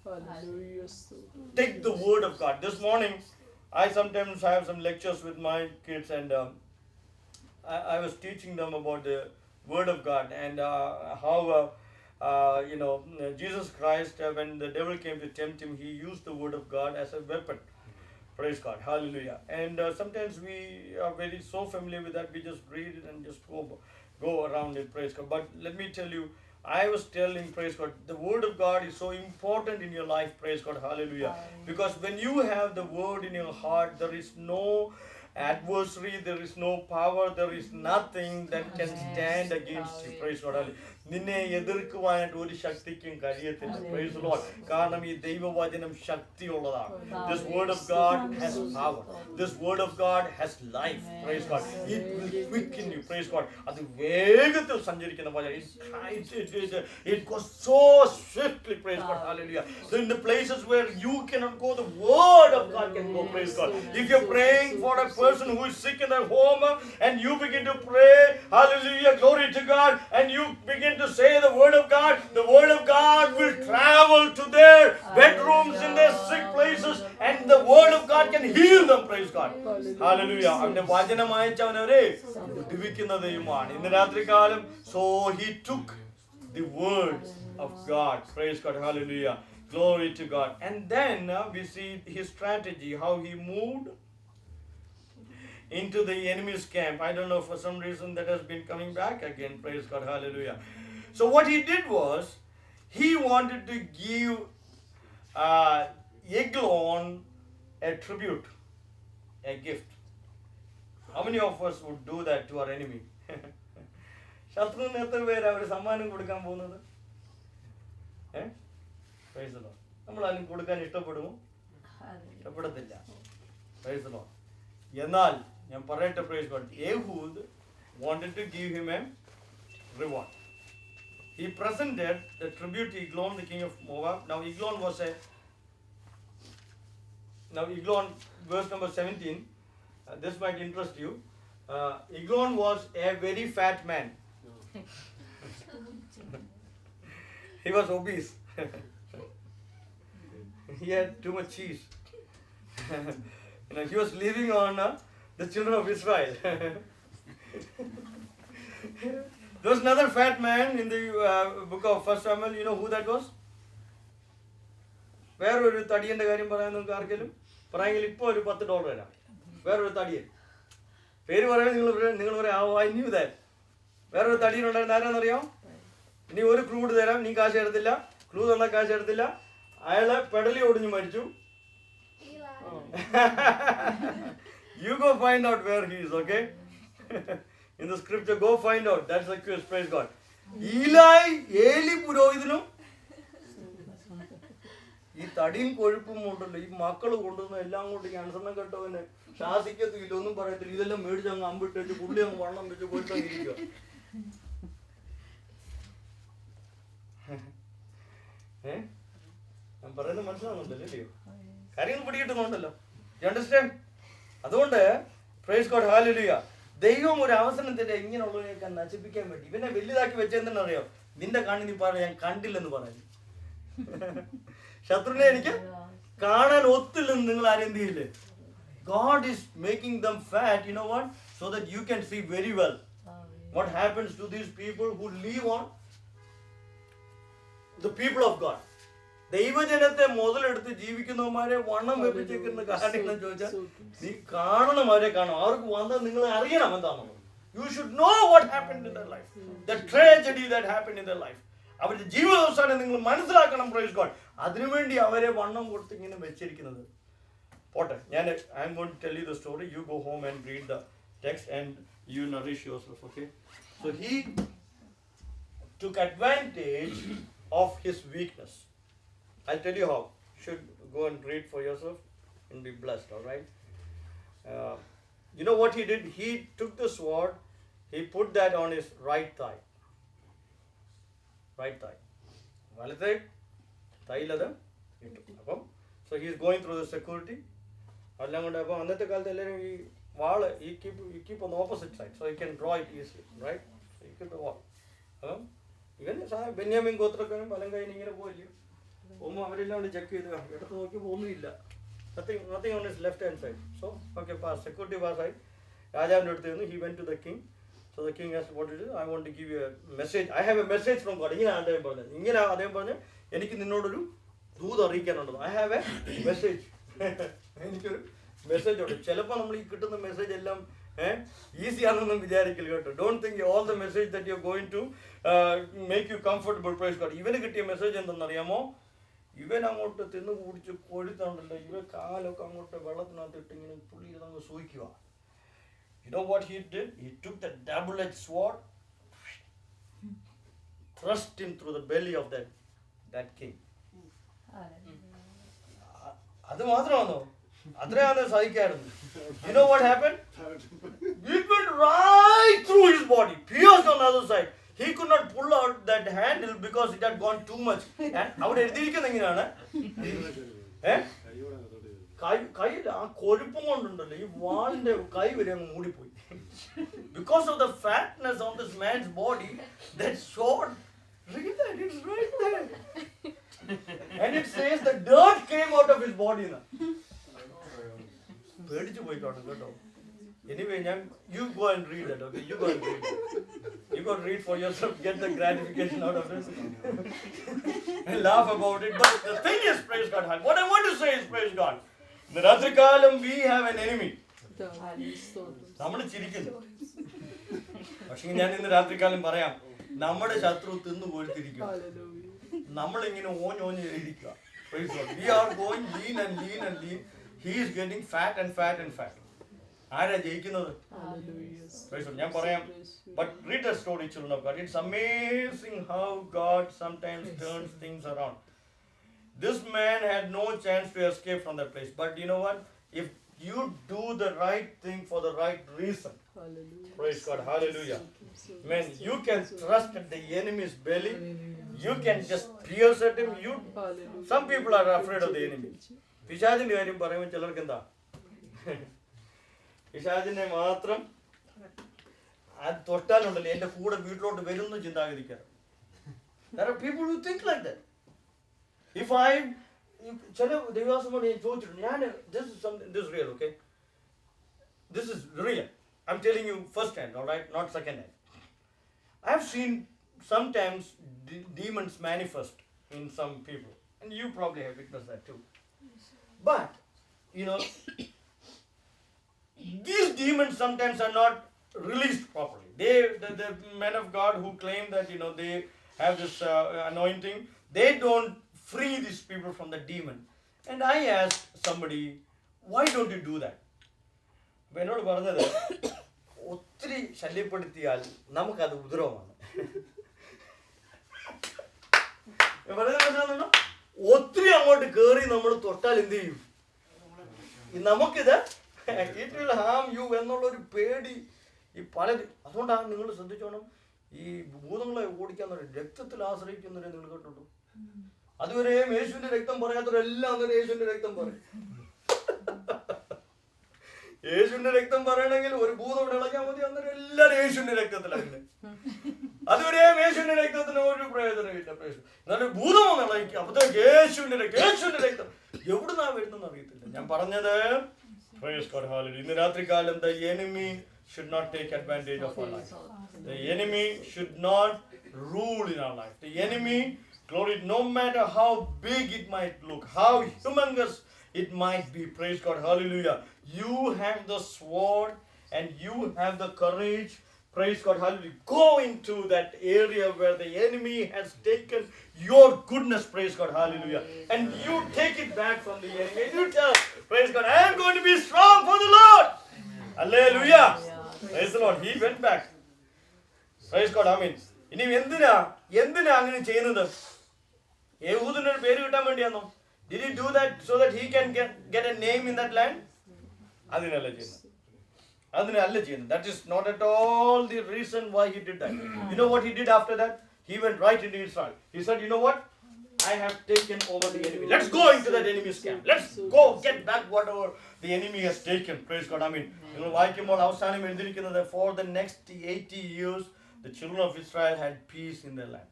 Hallelujah. Take the word of God. This morning, I sometimes have some lectures with my kids, and I was teaching them about the word of God and how Jesus Christ, when the devil came to tempt him, he used the word of God as a weapon. Praise God, hallelujah. And sometimes we are very so familiar with that, we just read it and just go around it. Praise God. But let me tell you, I was telling, praise God, the word of God is so important in your life. Praise God, hallelujah. Because when you have the word in your heart, there is no adversary, there is no power, there is nothing that can stand against you. Praise God, hallelujah. നിന്നെ എതിർക്കുവാനായിട്ട് ഒരു ശക്തിക്കും കഴിയത്തില്ല. Praise the Lord. കാരണം ഈ ദൈവവചനം ശക്തിയുള്ളതാണ്. This word of God has power. This word of God has life. Praise God. It will quicken you. Praise God. അത് വേഗത്തിൽ സഞ്ചരിക്കുന്ന വചനം. It goes so swiftly. Praise God. Hallelujah. So in the places where you cannot go, the word of God can go. Praise God. If you're praying for a person who is sick in their home and you begin to pray, hallelujah, glory to God, and you begin to say the word of God will travel to their bedrooms in their sick places, and the word of God can heal them. Praise God. Hallelujah. അവന്റെ വചനം അയച്ചവനവരെ വിടുവിക്കുന്ന ദൈവമാണ്. ഇന്ന് രാത്രികാലം, so he took the words of God. Praise God. Hallelujah. Glory to God. And then we see his strategy, how he moved into the enemy's camp. I don't know, for some reason that has been coming back again. Praise God. Hallelujah. So what he did was, he wanted to give Eglon a tribute, a gift. How many of us would do that to our enemy? ശത്രുവിന് എത്ര പേര് അവർ സമ്മാനം കൊടുക്കാൻ പോകുന്നത്? Praise the Lord. നമ്മൾ അതിന് കൊടുക്കാൻ ഇഷ്ടപ്പെടുമോ? ഇഷ്ടപ്പെടത്തില്ല. Praise the Lord. എന്നാൽ ഞാൻ പറയട്ടെ, praise God, Ehud wanted to give him a reward. He presented the tribute to Eglon, the king of Moab. Now Eglon, verse number 17, this might interest you. Eglon was a very fat man. He was obese. He had too much cheese. He was living on the children of Israel. There was another fat man in the book of 1 Samuel. You know who that was? വേറൊരു തടിയൻ്റെ കാര്യം പറയാൻ നിങ്ങൾക്ക് ആർക്കെങ്കിലും പറയാമെങ്കിൽ ഇപ്പോൾ ഒരു $10 തരാം. വേറൊരു തടിയൻ പേര് പറയാൻ നിങ്ങൾ പറയാം, ഐ ന്യൂ ദാറ്റ്. വേറൊരു തടിയനുണ്ടായിരുന്ന ആരാന്നറിയാം? ഇനി ഒരു ക്ലൂ തരാം, നീ കാശ് എടുത്തില്ല, ക്ലൂ തന്ന കാശ് എടുത്തില്ല, അയാളെ പെടലി ഒടിഞ്ഞു മരിച്ചു. You go find out where he is, okay? In the scripture, go find out. That's the quiz. Praise God. ഏലി പുരോഹിതനും ഈ തടിയും കൊഴുപ്പും കൊണ്ടല്ലോ ഈ മക്കള് കൊണ്ടുവന്ന എല്ലാം കൊണ്ട് ക്യാൻസറിനെ കേട്ടവന് ശാസിക്കത്തില്ല, ഒന്നും പറയത്തില്ല, ഇതെല്ലാം മേടിച്ച് അങ്ങ് അമ്പിട്ട് വെച്ച് പുള്ളി അങ്ങ് വണ്ണം വെച്ച് കൊഴുത്തങ്ങിരിക്കുക. ഞാൻ പറയുന്നത് മനസ്സിലാവുന്നുണ്ടല്ലോ അല്ലയോ? കാര്യങ്ങൾ പിടികിട്ടുന്നുണ്ടല്ലോ. You understand? അതുകൊണ്ട് പ്രൈസ് ഗോഡ്, ഹല്ലേലൂയ, ദൈവം ഒരു അവസരം തരാം ഇങ്ങനെയുള്ളവരെയൊക്കെ നശിപ്പിക്കാൻ വേണ്ടി. ഇവനെ വലുതാക്കി വെച്ചെന്തെന്നറിയോ? നിന്റെ കണ്ണി നീ പറ, ഞാൻ കണ്ടില്ലെന്ന് പറഞ്ഞു. ശത്രുവിനെ എനിക്ക് കാണാൻ ഒത്തില്ലെന്ന് നിങ്ങൾ ആരും എന്ത് ചെയ്യില്ലേ? God is making them fat, you know what? So that you can see very well what happens to these people who live on the people of God. ദൈവജനത്തെ മുതലെടുത്ത് ജീവിക്കുന്നവന്മാരെ വണ്ണം വെപ്പിച്ചേക്കുന്ന കാര്യങ്ങൾ ചോദിച്ചാൽ നീ കാണണം, അവരെ കാണണം, അവർക്ക് വന്നത് നിങ്ങൾ അറിയണം എന്താണെന്നുള്ളത്. You should know what happened in their life, the tragedy that happened in their life. അവരുടെ ജീവിതാവസാനം നിങ്ങൾ മനസ്സിലാക്കണം. Praise God. അതിനുവേണ്ടി അവരെ വണ്ണം കൊടുത്ത് ഇങ്ങനെ വെച്ചിരിക്കുന്നത്. പോട്ടെ, I am going to tell you the story. You go home and read the text and you nourish yourself, okay? So he took advantage of his weakness. I'll tell you how. You should go and read for yourself and be blessed, all right? You know what he did? He took the sword, he put that on his right thigh. Right thigh. വലത്തെ തൈലത് ഇട്ടു. അപ്പം so he is going through the security. എല്ലാം കൊണ്ട് അപ്പം അന്നത്തെ കാലത്ത് എല്ലാവരും ഈ വാള് ഈ keep on the opposite side so he can draw it easily, right? So he keep the wall. അപ്പം ഇവൻ ബെന്യാമിൻ ഗോത്രക്കാരൻ വലം കൈ ഇങ്ങനെ പോയില്ലയോ, അവരെല്ലാം ചെക്ക് ചെയ്ത് എടുത്ത് നോക്കിയപ്പോൾ ഒന്നുമില്ല. Nothing on his left hand side. So, okay, pass. Security pass ആയി. രാജാവിൻ്റെ അടുത്ത് നിന്ന് he went to the king. So the king asked what it is. I want to give you a message. I have a message from God. ഇങ്ങനെ അദ്ദേഹം പറഞ്ഞത്. ഇങ്ങനെ അദ്ദേഹം പറഞ്ഞു, എനിക്ക് നിന്നോടൊരു ദൂത് അറിയിക്കാനുള്ളത്. I have a message. എനിക്കൊരു മെസ്സേജ് ഉണ്ട്. ചിലപ്പോൾ നമ്മൾ ഈ കിട്ടുന്ന മെസ്സേജ് എല്ലാം ഈസി ആണെന്നൊന്നും വിചാരിക്കില്ല കേട്ടോ. Don't think all the message that you are going to make you comfortable. Praise God. ഇവന് കിട്ടിയ മെസ്സേജ് എന്തെന്നറിയാമോ? ഇവൻ അങ്ങോട്ട് തിന്ന് കുടിച്ച് കൊഴുത്താണ്ടല്ലോ, ഇവൻ കാലൊക്കെ അങ്ങോട്ട് വെള്ളത്തിനകത്ത് ഇട്ട് ഇങ്ങനെ പുള്ളി ഇതങ്ങ് സൂഹിക്കുക. You know what he did? He took the double-edged sword, thrust him through the belly of that king. അത് മാത്രമാണോ? അത്രയാണ് സഹിക്കാറുണ്ട്. You know what happened? It went right through his body, pierced on the other side. He could not pull out that handle because it had gone too much. അവിടെ എഴുതിയിരിക്കുന്നത് എങ്ങനെയാണ്? കയ്യിൽ ആ കൊഴുപ്പം കൊണ്ടുണ്ടല്ലോ ഈ വാളിന്റെ കൈ വരെ അങ്ങ് മൂടിപ്പോയി. Because of the fatness on this man's body, that sword, read that, it's right there. And it says the dirt came out of his body. പേടിച്ചു പോയി കേട്ടോ. Anyway, you go and read that, okay? You go and read it. You go and read for yourself, get the gratification out of this. And laugh about it. But the thing is, praise God, what I want to say is, praise God, in the Ratrikalam we have an enemy. നമ്മൾ ചിരിക്കുന്നു. പക്ഷെ ഞാൻ ഇന്ന് രാത്രികാലം പറയാം, നമ്മുടെ ശത്രു തിന്നു പോയിട്ടിരിക്കുക. നമ്മളിങ്ങനെ ഓഞ്ഞോഞ്ഞ് ഇരിക്കുക. We are going lean and lean and lean. He is getting fat and fat and fat. ആരാ ജയിക്കുന്നത്? ഞാൻ പറയാം. But read the story, children of God. It's amazing how God sometimes turns things around. This man had no chance to escape from that place. But you know what? If you do the right thing for the right reason, praise God, hallelujah. Man, you can thrust at the enemy's belly. You can just pierce at him. Some people are afraid of the enemy. പിശാചിന്റെ കാര്യം പറയുമ്പോൾ ചിലർക്ക് എന്താ? പിശാചിനെ മാത്രം അത് തൊട്ടാലുണ്ടല്ലോ എന്റെ കൂടെ വീട്ടിലോട്ട് വരുന്ന ചിന്താഗതിക്കാറ്. There are people who think like that. If ചില ദേവാസമോട് ഞാൻ ചോദിച്ചിട്ടുണ്ട്, ഞാൻ this is real, okay? This is real. I'm telling you first hand, all right, not second hand. I've seen sometimes demons manifest in some people, and you probably have witnessed that too. But you know, these demons sometimes are not released properly. The men of God who claim that they have this anointing, they don't free these people from the demon. And I asked somebody, why don't you do that? എന്നോട് പറഞ്ഞത്, ഒത്തിരി ശല്യപ്പെടുത്തിയാൽ നമുക്കത് ഉപദ്രവമാണ്. ഒത്തിരി അങ്ങോട്ട് കയറി നമ്മൾ തൊട്ടാൽ എന്ത് ചെയ്യും? നമുക്കിത് it will harm you എന്നുള്ളൊരു പേടി ഈ അതുകൊണ്ടാണ് നിങ്ങൾ ശ്രദ്ധിച്ചോണം, ഈ ഭൂതങ്ങളെ ഓടിക്കാൻ രക്തത്തിൽ ആശ്രയിക്കുന്നവരെ നിങ്ങൾ കേട്ടുണ്ടോ? അതുവരെയും യേശുവിന്റെ രക്തം പറയാത്തവരെല്ലാം അന്നേരം യേശുവിന്റെ രക്തം പറയും. യേശുവിന്റെ രക്തം പറയണമെങ്കിൽ ഒരു ഭൂതം ഇളക്കാൻ മതി, അന്നേരം എല്ലാവരും യേശുവിന്റെ രക്തത്തിലാണ്. അതുവരെയും യേശുവിന്റെ രക്തത്തിന് ഒരു പ്രയോജനമില്ല. എന്നാലും ഭൂതം ഒന്ന് ഇളക്കി അപ്പത്തേക്ക് യേശുവിന്റെ രക്തം എവിടുന്നാ വരുന്നെന്ന് അറിയത്തില്ല. ഞാൻ പറഞ്ഞത് praise God, hallelujah. ഇന്ന് രാത്രികാലം the enemy should not take advantage of our life. The enemy should not rule in our life. The enemy, glory, no matter how big it might look, how humongous it might be, praise God, hallelujah. You have the sword and you have the courage, praise God, hallelujah. Go into that area where the enemy has taken your goodness, praise God, hallelujah. And you take it back from the enemy. And you tell, praise God, I am going to be strong for the Lord. Hallelujah. Praise the Lord. He went back. Praise God, amen. ഇനി എന്തിനാ അങ്ങനെ ചെയ്യുന്നത്? യഹൂദന് ഒരു പേര് കിട്ടാൻ വേണ്ടിയാണോ? Did he do that so that he can get a name in that land? അതിനല്ല ചെയ്യുന്നത്. That is not at all the reason why he did that. You know what he did after that? He went right into Israel. He said, you know what? I have taken over the enemy. Let's go into that enemy's camp. Let's go get back whatever the enemy has taken. Praise God. I mean, വായിക്കുമ്പോൾ അവസാനം എഴുതിയിരിക്കുന്നത്, for the next 80 years the children of Israel had peace in their land.